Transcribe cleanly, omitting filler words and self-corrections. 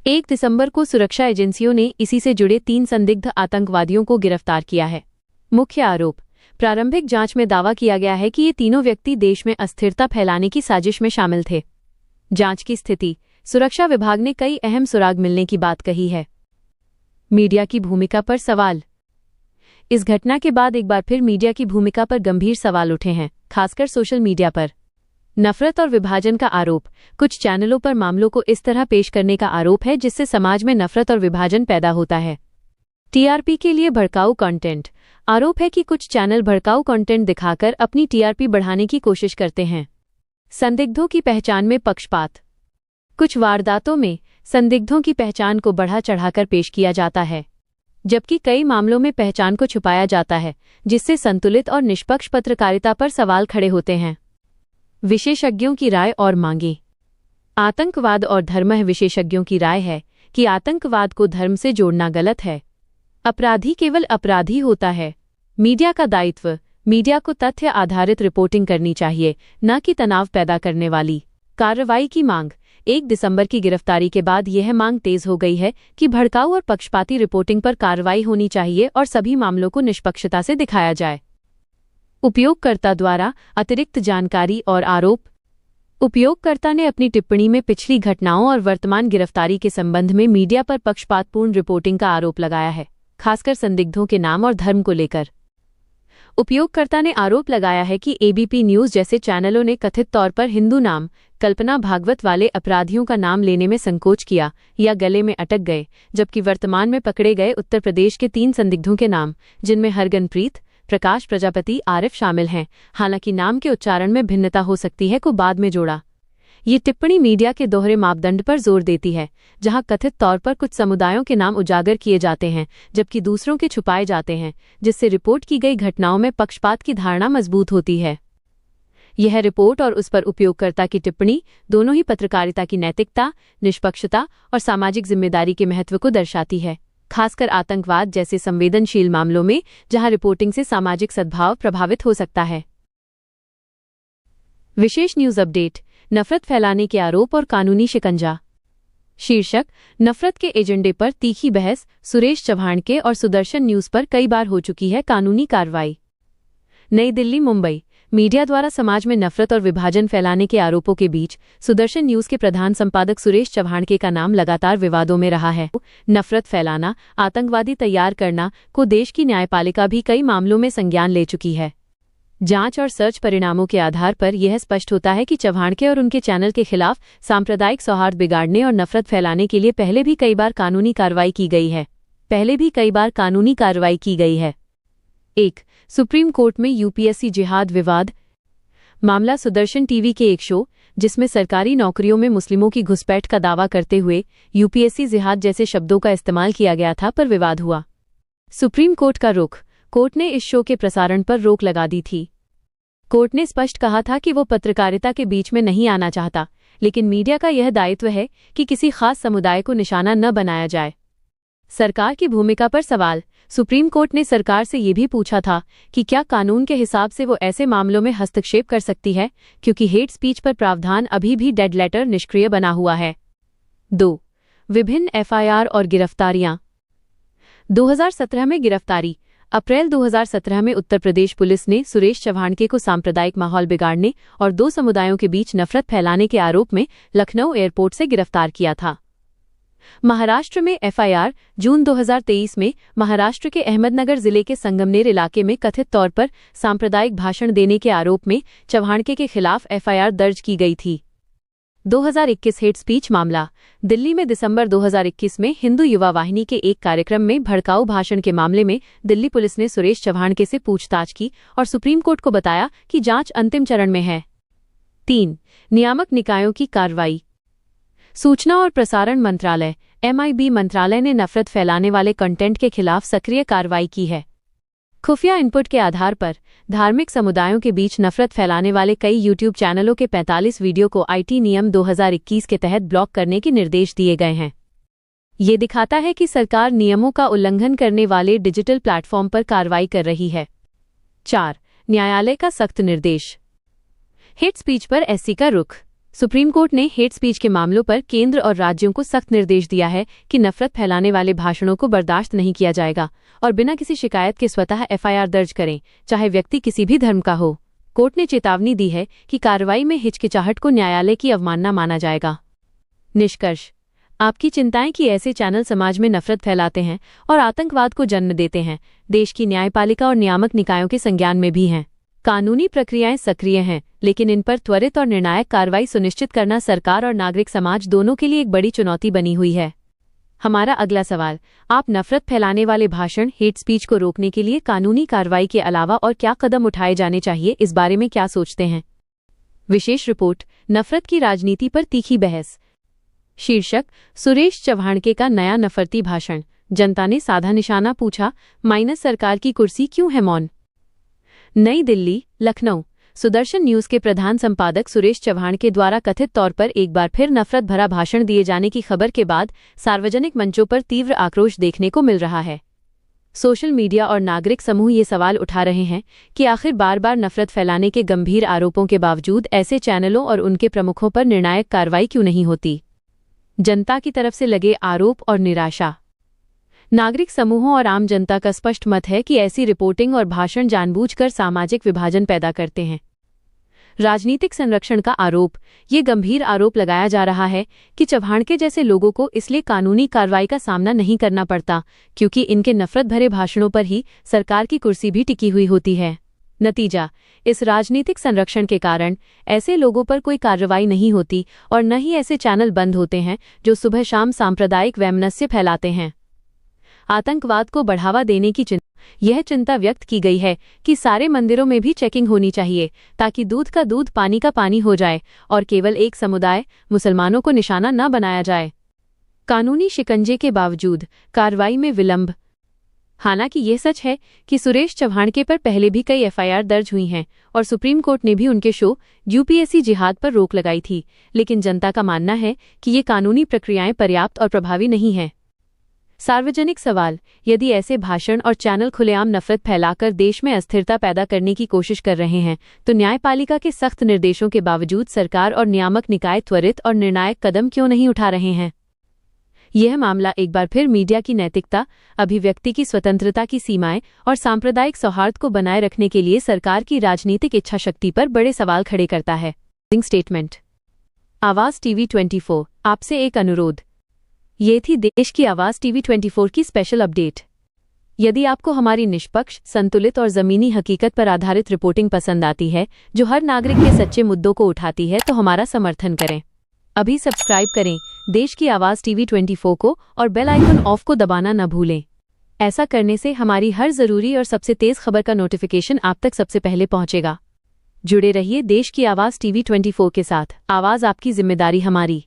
1 दिसंबर को सुरक्षा एजेंसियों ने इसी से जुड़े 3 संदिग्ध आतंकवादियों को गिरफ्तार किया है। मुख्य आरोप। प्रारंभिक जांच में दावा किया गया है कि ये तीनों व्यक्ति देश में अस्थिरता फैलाने की साजिश में शामिल थे। जांच की स्थिति। सुरक्षा विभाग ने कई अहम सुराग मिलने की बात कही है। मीडिया की भूमिका पर सवाल। इस घटना के बाद एक बार फिर मीडिया की भूमिका पर गंभीर सवाल उठे हैं, खासकर सोशल मीडिया पर। नफरत और विभाजन का आरोप। कुछ चैनलों पर मामलों को इस तरह पेश करने का आरोप है जिससे समाज में नफरत और विभाजन पैदा होता है। टीआरपी के लिए भड़काऊ कंटेंट। आरोप है कि कुछ चैनल भड़काऊ कंटेंट दिखाकर अपनी टीआरपी बढ़ाने की कोशिश करते हैं। संदिग्धों की पहचान में पक्षपात। कुछ वारदातों में संदिग्धों की पहचान को बढ़ा चढ़ाकर पेश किया जाता है, जबकि कई मामलों में पहचान को छुपाया जाता है, जिससे संतुलित और निष्पक्ष पत्रकारिता पर सवाल खड़े होते हैं। विशेषज्ञों की राय और मांगे। आतंकवाद और धर्म। विशेषज्ञों की राय है कि आतंकवाद को धर्म से जोड़ना गलत है। अपराधी केवल अपराधी होता है। मीडिया का दायित्व। मीडिया को तथ्य आधारित रिपोर्टिंग करनी चाहिए, न कि तनाव पैदा करने वाली। कार्रवाई की मांग। 1 दिसंबर की गिरफ्तारी के बाद यह मांग तेज हो गई है कि भड़काऊ और पक्षपाती रिपोर्टिंग पर कार्रवाई होनी चाहिए और सभी मामलों को निष्पक्षता से दिखाया जाए। उपयोगकर्ता द्वारा अतिरिक्त जानकारी और आरोप। उपयोगकर्ता ने अपनी टिप्पणी में पिछली घटनाओं और वर्तमान गिरफ्तारी के संबंध में मीडिया पर पक्षपातपूर्ण रिपोर्टिंग का आरोप लगाया है, खासकर संदिग्धों के नाम और धर्म को लेकर। उपयोगकर्ता ने आरोप लगाया है कि एबीपी न्यूज जैसे चैनलों ने कथित तौर पर हिंदू नाम, कल्पना भागवत वाले अपराधियों का नाम लेने में संकोच किया या गले में अटक गए, जबकि वर्तमान में पकड़े गए उत्तर प्रदेश के 3 संदिग्धों के नाम, जिनमें हरगनप्रीत, प्रकाश प्रजापति, आरिफ शामिल हैं, हालांकि नाम के उच्चारण में भिन्नता हो सकती है, को बाद में जोड़ा। ये टिप्पणी मीडिया के दोहरे मापदंड पर जोर देती है, जहां कथित तौर पर कुछ समुदायों के नाम उजागर किए जाते हैं जबकि दूसरों के छुपाए जाते हैं, जिससे रिपोर्ट की गई घटनाओं में पक्षपात की धारणा मजबूत होती है। यह रिपोर्ट और उस पर उपयोगकर्ता की टिप्पणी दोनों ही पत्रकारिता की नैतिकता, निष्पक्षता और सामाजिक जिम्मेदारी के महत्व को दर्शाती है, खासकर आतंकवाद जैसे संवेदनशील मामलों में जहां रिपोर्टिंग से सामाजिक सद्भाव प्रभावित हो सकता है। विशेष न्यूज अपडेट। नफरत फैलाने के आरोप और कानूनी शिकंजा। शीर्षक। नफरत के एजेंडे पर तीखी बहस। सुरेश चव्हाण के और सुदर्शन न्यूज पर कई बार हो चुकी है कानूनी कार्रवाई। नई दिल्ली, मुंबई। मीडिया द्वारा समाज में नफरत और विभाजन फैलाने के आरोपों के बीच सुदर्शन न्यूज के प्रधान संपादक सुरेश चव्हाण का नाम लगातार विवादों में रहा है। नफरत फैलाना, आतंकवादी तैयार करना को देश की न्यायपालिका भी कई मामलों में संज्ञान ले चुकी है। जांच और सर्च परिणामों के आधार पर यह स्पष्ट होता है कि चव्हाण और उनके चैनल के खिलाफ सांप्रदायिक सौहार्द बिगाड़ने और नफरत फैलाने के लिए पहले भी कई बार कानूनी कार्रवाई की गई है। 1. सुप्रीम कोर्ट में यूपीएससी जिहाद विवाद। मामला सुदर्शन टीवी के एक शो, जिसमें सरकारी नौकरियों में मुस्लिमों की घुसपैठ का दावा करते हुए यूपीएससी जिहाद जैसे शब्दों का इस्तेमाल किया गया था, पर विवाद हुआ। सुप्रीम कोर्ट का रुख। कोर्ट ने इस शो के प्रसारण पर रोक लगा दी थी। कोर्ट ने स्पष्ट कहा था कि वो पत्रकारिता के बीच में नहीं आना चाहता, लेकिन मीडिया का यह दायित्व है कि किसी खास समुदाय को निशाना न बनाया जाए। सरकार की भूमिका पर सवाल। सुप्रीम कोर्ट ने सरकार से ये भी पूछा था कि क्या कानून के हिसाब से वो ऐसे मामलों में हस्तक्षेप कर सकती है, क्योंकि हेट स्पीच पर प्रावधान अभी भी डेड लेटर निष्क्रिय बना हुआ है। 2. विभिन्न एफआईआर और गिरफ्तारियां। 2017 में गिरफ्तारी। अप्रैल 2017 में उत्तर प्रदेश पुलिस ने सुरेश चव्हाण को सांप्रदायिक माहौल बिगाड़ने और 2 समुदायों के बीच नफरत फैलाने के आरोप में लखनऊ एयरपोर्ट से गिरफ्तार किया था। महाराष्ट्र में एफआईआर। जून 2023 में महाराष्ट्र के अहमदनगर जिले के संगमनेर इलाके में कथित तौर पर सांप्रदायिक भाषण देने के आरोप में चव्हाण के खिलाफ एफआईआर दर्ज की गई थी। 2021 हेट स्पीच मामला। दिल्ली में दिसंबर 2021 में हिंदू युवा वाहिनी के एक कार्यक्रम में भड़काऊ भाषण के मामले में दिल्ली पुलिस ने सुरेश चव्हाण से पूछताछ की और सुप्रीम कोर्ट को बताया कि जांच अंतिम चरण में है। 3. नियामक निकायों की कार्रवाई। सूचना और प्रसारण मंत्रालय (MIB) मंत्रालय ने नफरत फैलाने वाले कंटेंट के खिलाफ सक्रिय कार्रवाई की है। खुफिया इनपुट के आधार पर धार्मिक समुदायों के बीच नफरत फैलाने वाले कई यूट्यूब चैनलों के 45 वीडियो को आईटी नियम 2021 के तहत ब्लॉक करने के निर्देश दिए गए हैं। ये दिखाता है कि सरकार नियमों का उल्लंघन करने वाले डिजिटल प्लेटफॉर्म पर कार्रवाई कर रही है। 4. न्यायालय का सख्त निर्देश। हेट स्पीच पर एससी का रुख। सुप्रीम कोर्ट ने हेट स्पीच के मामलों पर केंद्र और राज्यों को सख्त निर्देश दिया है कि नफरत फैलाने वाले भाषणों को बर्दाश्त नहीं किया जाएगा और बिना किसी शिकायत के स्वतः एफआईआर दर्ज करें, चाहे व्यक्ति किसी भी धर्म का हो। कोर्ट ने चेतावनी दी है कि कार्रवाई में हिचकिचाहट को न्यायालय की अवमानना माना जाएगा। निष्कर्ष: आपकी चिंताएं कि ऐसे चैनल समाज में नफरत फैलाते हैं और आतंकवाद को जन्म देते हैं, देश की न्यायपालिका और नियामक निकायों के संज्ञान में भी हैं। कानूनी प्रक्रियाएं सक्रिय हैं, लेकिन इन पर त्वरित और निर्णायक कार्रवाई सुनिश्चित करना सरकार और नागरिक समाज दोनों के लिए एक बड़ी चुनौती बनी हुई है। हमारा अगला सवाल: आप नफरत फैलाने वाले भाषण, हेट स्पीच को रोकने के लिए कानूनी कार्रवाई के अलावा और क्या कदम उठाए जाने चाहिए, इस बारे में क्या सोचते हैं? विशेष रिपोर्ट: नफरत की राजनीति पर तीखी बहस। शीर्षक: सुरेश चव्हाणके का नया नफरती भाषण, जनता ने साधा निशाना पूछा, माइनस सरकार की कुर्सी क्यों है मौन। नई दिल्ली, लखनऊ। सुदर्शन न्यूज के प्रधान संपादक सुरेश चव्हाणके द्वारा कथित तौर पर एक बार फिर नफरत भरा भाषण दिए जाने की खबर के बाद सार्वजनिक मंचों पर तीव्र आक्रोश देखने को मिल रहा है। सोशल मीडिया और नागरिक समूह ये सवाल उठा रहे हैं कि आखिर बार बार नफरत फैलाने के गंभीर आरोपों के बावजूद ऐसे चैनलों और उनके प्रमुखों पर निर्णायक कार्रवाई क्यों नहीं होती। जनता की तरफ से लगे आरोप और निराशा। नागरिक समूहों और आम जनता का स्पष्ट मत है कि ऐसी रिपोर्टिंग और भाषण जानबूझकर सामाजिक विभाजन पैदा करते हैं। राजनीतिक संरक्षण का आरोप: ये गंभीर आरोप लगाया जा रहा है कि चव्हाणके जैसे लोगों को इसलिए कानूनी कार्रवाई का सामना नहीं करना पड़ता क्योंकि इनके नफरत भरे भाषणों पर ही सरकार की कुर्सी भी टिकी हुई होती है। नतीजा: इस राजनीतिक संरक्षण के कारण ऐसे लोगों पर कोई कार्रवाई नहीं होती और न ही ऐसे चैनल बंद होते हैं जो सुबह शाम सांप्रदायिक वैमनस्य फैलाते हैं। आतंकवाद को बढ़ावा देने की यह चिंता व्यक्त की गई है कि सारे मंदिरों में भी चेकिंग होनी चाहिए ताकि दूध का दूध, पानी का पानी हो जाए और केवल एक समुदाय, मुसलमानों को निशाना न बनाया जाए। कानूनी शिकंजे के बावजूद कार्रवाई में विलंब। हालांकि यह सच है कि सुरेश चव्हाणके पर पहले भी कई एफआईआर दर्ज हुई हैं और सुप्रीम कोर्ट ने भी उनके शो यूपीएससी जिहाद पर रोक लगाई थी, लेकिन जनता का मानना है कि ये कानूनी प्रक्रियाएं पर्याप्त और प्रभावी नहीं हैं। सार्वजनिक सवाल: यदि ऐसे भाषण और चैनल खुलेआम नफरत फैलाकर देश में अस्थिरता पैदा करने की कोशिश कर रहे हैं, तो न्यायपालिका के सख्त निर्देशों के बावजूद सरकार और नियामक निकाय त्वरित और निर्णायक कदम क्यों नहीं उठा रहे हैं? यह मामला एक बार फिर मीडिया की नैतिकता, अभिव्यक्ति की स्वतंत्रता की सीमाएं और सांप्रदायिक सौहार्द को बनाए रखने के लिए सरकार की राजनीतिक इच्छाशक्ति पर बड़े सवाल खड़े करता है। स्टेटमेंट। आवाज टीवी 24, आपसे एक अनुरोध। ये थी देश की आवाज टीवी 24 की स्पेशल अपडेट। यदि आपको हमारी निष्पक्ष, संतुलित और जमीनी हकीकत पर आधारित रिपोर्टिंग पसंद आती है जो हर नागरिक के सच्चे मुद्दों को उठाती है, तो हमारा समर्थन करें। अभी सब्सक्राइब करें देश की आवाज टीवी 24 को और बेल आइकन ऑफ को दबाना न भूलें। ऐसा करने से हमारी हर जरूरी और सबसे तेज खबर का नोटिफिकेशन आप तक सबसे पहले पहुंचेगा। जुड़े रहिए देश की आवाज टीवी 24 के साथ। आवाज आपकी, जिम्मेदारी हमारी।